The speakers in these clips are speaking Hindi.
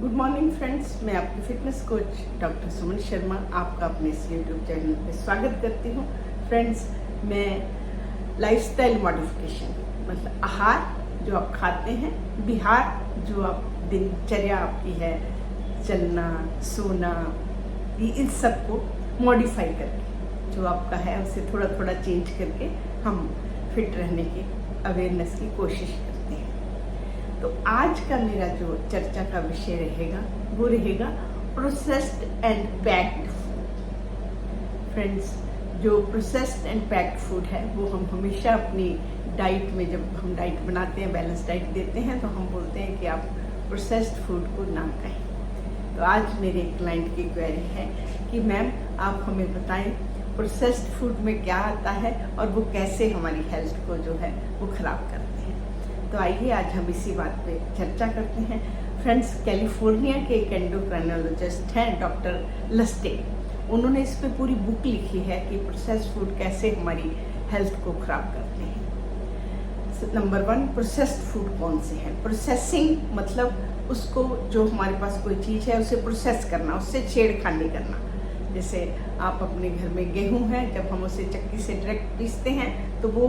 गुड मॉर्निंग फ्रेंड्स, मैं आपकी fitness coach doctor Suman Sharma आपका अपने इस यूट्यूब चैनल पे स्वागत करती हूँ। फ्रेंड्स, मैं लाइफस्टाइल मॉडिफिकेशन मतलब आहार जो आप खाते हैं, विहार जो आप दिनचर्या आपकी है, चलना सोना, इन सबको मॉडिफाई करके जो आपका है उसे थोड़ा थोड़ा चेंज करके हम फिट रहने की अवेयरनेस की कोशिश करते हैं। तो आज का मेरा जो चर्चा का विषय रहेगा वो रहेगा processed and packed food. Friends, जो प्रोसेस्ड एंड पैक्ड फूड है वो हम हमेशा अपनी डाइट में, जब हम डाइट बनाते हैं, बैलेंस डाइट देते हैं, तो हम बोलते हैं कि आप प्रोसेस्ड फूड को ना कहें। तो आज मेरे क्लाइंट की क्वेरी है कि मैम आप हमें बताएं प्रोसेस्ड फूड में क्या आता है और वो कैसे हमारी हेल्थ को जो है वो खराब करते हैं। तो आइए आज हम इसी बात पे चर्चा करते हैं। फ्रेंड्स, कैलिफोर्निया के एक एंडोक्राइनोलॉजिस्ट हैं डॉक्टर लस्टिग। उन्होंने इस पे पूरी बुक लिखी है कि प्रोसेस्ड फूड कैसे हमारी हेल्थ को खराब करते हैं। नंबर 1, प्रोसेस्ड फूड कौन से हैं? प्रोसेसिंग मतलब उसको, जो हमारे पास कोई चीज़ है उसे प्रोसेस करना, उससे छेड़खानी करना। जैसे आप अपने घर में गेहूं है, जब हम उसे चक्की से डायरेक्ट पीसते हैं तो वो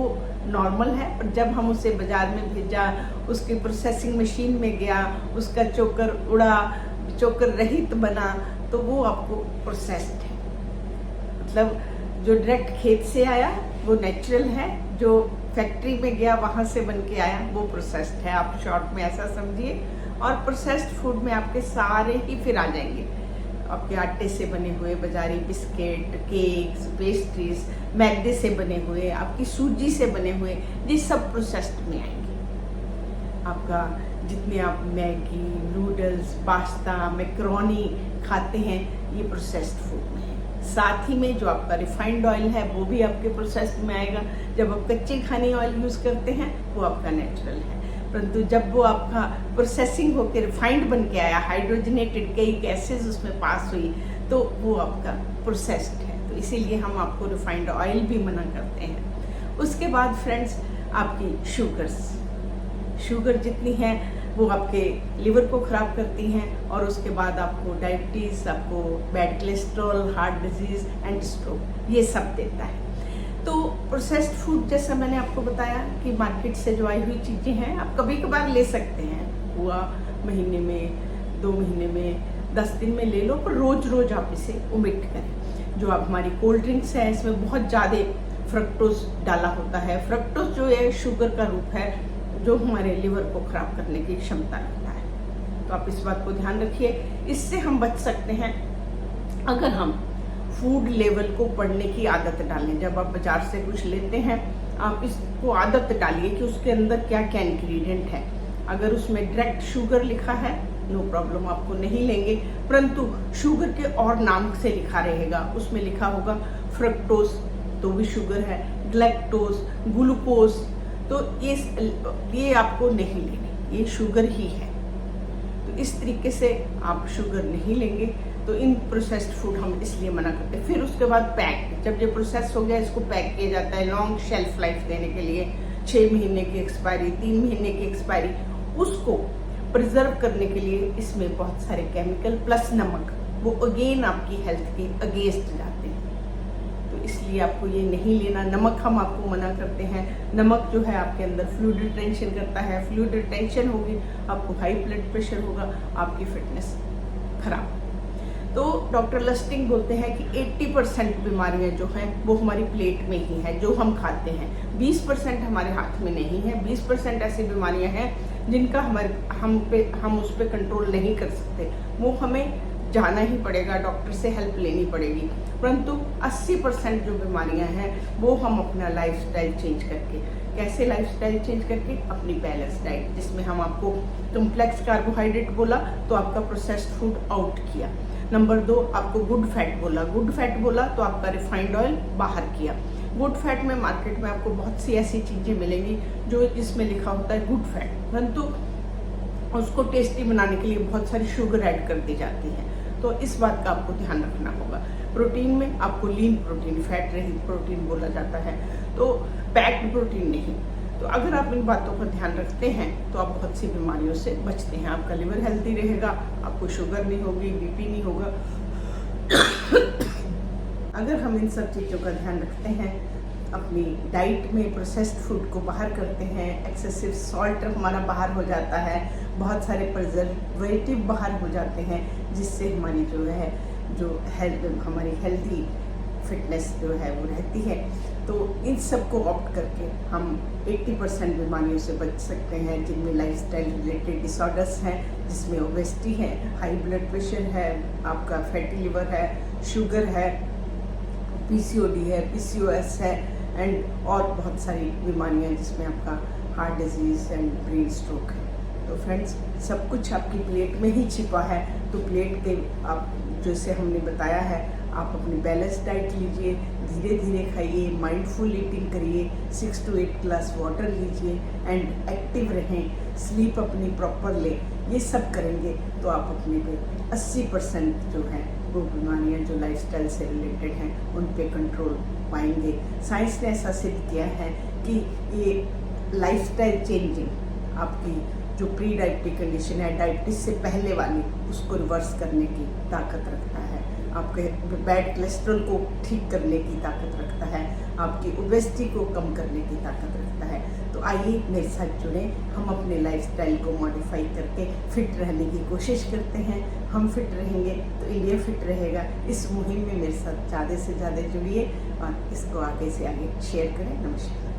नॉर्मल है, पर जब हम उसे बाजार में भेजा, उसकी प्रोसेसिंग मशीन में गया, उसका चोकर उड़ा, चोकर रहित बना, तो वो आपको प्रोसेस्ड है। मतलब जो डायरेक्ट खेत से आया वो नेचुरल है, जो फैक्ट्री में गया वहाँ से बन के आया वो प्रोसेस्ड है। आप शॉर्ट में ऐसा समझिए। और प्रोसेस्ड फूड में आपके सारे ही फिर आ जाएंगे, आपके आटे से बने हुए बाजारी बिस्किट, केक्स, पेस्ट्रीज, मैदे से बने हुए, आपकी सूजी से बने हुए, ये सब प्रोसेस्ड में आएंगे। आपका जितने आप मैगी, नूडल्स, पास्ता, मैक्रोनी खाते हैं ये प्रोसेस्ड फूड में है। साथ ही में जो आपका रिफाइंड ऑयल है वो भी आपके प्रोसेस्ड में आएगा। जब आप कच्चे खाने ऑयल यूज़ करते हैं वो आपका नेचुरल है, परंतु जब वो आपका प्रोसेसिंग होकर रिफाइंड बन के आया, हाइड्रोजनेटेड कई गैसेज उसमें पास हुई, तो वो आपका प्रोसेस्ड है। तो इसीलिए हम आपको रिफाइंड ऑयल भी मना करते हैं। उसके बाद फ्रेंड्स, आपकी शुगर जितनी है वो आपके लिवर को ख़राब करती हैं, और उसके बाद आपको डायबिटीज़, आपको bad cholesterol, heart disease and stroke, ये सब देता है। तो प्रोसेस्ड फूड, जैसा मैंने आपको बताया कि मार्केट से जो आई हुई चीज़ें हैं आप कभी कभार ले सकते हैं, हुआ महीने में, 2 महीने में, 10 दिन में ले लो, पर रोज़ रोज़ आप इसे ओमिट करें। जो आप हमारी कोल्ड ड्रिंक्स है इसमें बहुत ज़्यादा फ्रक्टोज डाला होता है। फ्रक्टोज जो है शुगर का रूप है जो हमारे लिवर को ख़राब करने की क्षमता रखता है। तो आप इस बात को ध्यान रखिए। इससे हम बच सकते हैं अगर हम फूड लेवल को पढ़ने की आदत डालें। जब आप बाजार से कुछ लेते हैं आप इसको आदत डालिए कि उसके अंदर क्या क्या इंग्रेडिएंट है। अगर उसमें डायरेक्ट शुगर लिखा है नो प्रॉब्लम, आपको नहीं लेंगे, परंतु शुगर के और नाम से लिखा रहेगा, उसमें लिखा होगा फ्रक्टोज तो भी शुगर है, ग्लैक्टोज, ग्लूकोज, तो ये आपको नहीं लेंगे, ये शुगर ही है। तो इस तरीके से आप शुगर नहीं लेंगे। तो इन प्रोसेस्ड फूड हम इसलिए मना करते हैं। फिर उसके बाद पैक, जब ये प्रोसेस हो गया इसको पैक किया जाता है लॉन्ग शेल्फ लाइफ देने के लिए, 6 महीने की एक्सपायरी, 3 महीने की एक्सपायरी, उसको प्रिजर्व करने के लिए इसमें बहुत सारे केमिकल प्लस नमक, वो अगेन आपकी हेल्थ के अगेंस्ट जाते हैं। तो इसलिए आपको ये नहीं लेना। नमक हम आपको मना करते हैं। नमक जो है आपके अंदर फ्लूइड रिटेंशन करता है, फ्लूइड रिटेंशन होगी आपको हाई ब्लड प्रेशर होगा, आपकी फिटनेस खराब। तो डॉक्टर लस्टिग बोलते हैं कि 80% बीमारियां जो हैं वो हमारी प्लेट में ही है, जो हम खाते हैं। 20% हमारे हाथ में नहीं है। 20% ऐसी बीमारियां हैं जिनका हम उस पर कंट्रोल नहीं कर सकते, वो हमें जाना ही पड़ेगा, डॉक्टर से हेल्प लेनी पड़ेगी। परंतु 80% जो बीमारियां हैं वो हम अपना लाइफस्टाइल चेंज करके, कैसे लाइफस्टाइल चेंज करके, अपनी बैलेंस डाइट, जिसमें हम आपको कम्प्लेक्स कार्बोहाइड्रेट बोला तो आपका प्रोसेस्ड फूड आउट किया। नंबर 2, आपको गुड फैट बोला तो आपका रिफाइंड ऑयल बाहर किया। गुड फैट में मार्केट में आपको बहुत सी ऐसी चीज़ें मिलेंगी जो जिसमें लिखा होता है गुड फैट, परंतु उसको टेस्टी बनाने के लिए बहुत सारी शुगर ऐड कर दी जाती है। तो इस बात का आपको ध्यान रखना होगा। प्रोटीन में आपको लीन प्रोटीन, फैट रहित प्रोटीन बोला जाता है, तो पैक्ड प्रोटीन नहीं। तो अगर आप इन बातों का ध्यान रखते हैं तो आप बहुत सी बीमारियों से बचते हैं। आपका लिवर हेल्दी रहेगा, आपको शुगर नहीं होगी, बीपी नहीं होगा। अगर हम इन सब चीज़ों का ध्यान रखते हैं, अपनी डाइट में प्रोसेस्ड फूड को बाहर करते हैं, एक्सेसिव सॉल्ट हमारा बाहर हो जाता है, बहुत सारे प्रिजर्वेटिव बाहर हो जाते हैं, जिससे हमारी जो हमारी हेल्दी फिटनेस जो है वो रहती है। तो इन सब को ऑप्ट करके हम 80% बीमारियों से बच सकते हैं, जिनमें लाइफस्टाइल रिलेटेड डिसऑर्डर्स हैं, जिसमें ओबेसिटी है, हाई ब्लड प्रेशर है, आपका फैटी लिवर है, शुगर है, पीसीओडी है, पीसीओएस है एंड और बहुत सारी बीमारियां जिसमें आपका heart disease and brain stroke है। तो फ्रेंड्स, सब कुछ आपकी प्लेट में ही छिपा है। तो प्लेट के आप जैसे हमने बताया है, आप अपनी बैलेंस डाइट लीजिए, धीरे धीरे खाइए, माइंडफुल ईटिंग करिए, 6 to 8 ग्लास वाटर लीजिए एंड एक्टिव रहें, स्लीप अपनी प्रॉपर ले। ये सब करेंगे तो आप अपने पे 80% जो है वो बीमारियाँ जो लाइफस्टाइल से रिलेटेड हैं उन पे कंट्रोल पाएंगे। साइंस ने ऐसा सिद्ध किया है कि ये लाइफस्टाइल चेंजिंग आपकी जो प्री डायबिटिक कंडीशन है, डायबिटीज से पहले वाली, उसको रिवर्स करने की ताकत रखता है, आपके बैड कोलेस्ट्रॉल को ठीक करने की ताकत रखता है, आपकी ओबेसिटी को कम करने की ताकत रखता है। तो आइए मेरे साथ जुड़ें, हम अपने लाइफस्टाइल को मॉडिफाई करके फिट रहने की कोशिश करते हैं। हम फिट रहेंगे तो इंडिया फिट रहेगा। इस मुहिम में मेरे साथ ज़्यादा से ज़्यादा जुड़िए और इसको आगे से आगे शेयर करें। नमस्कार।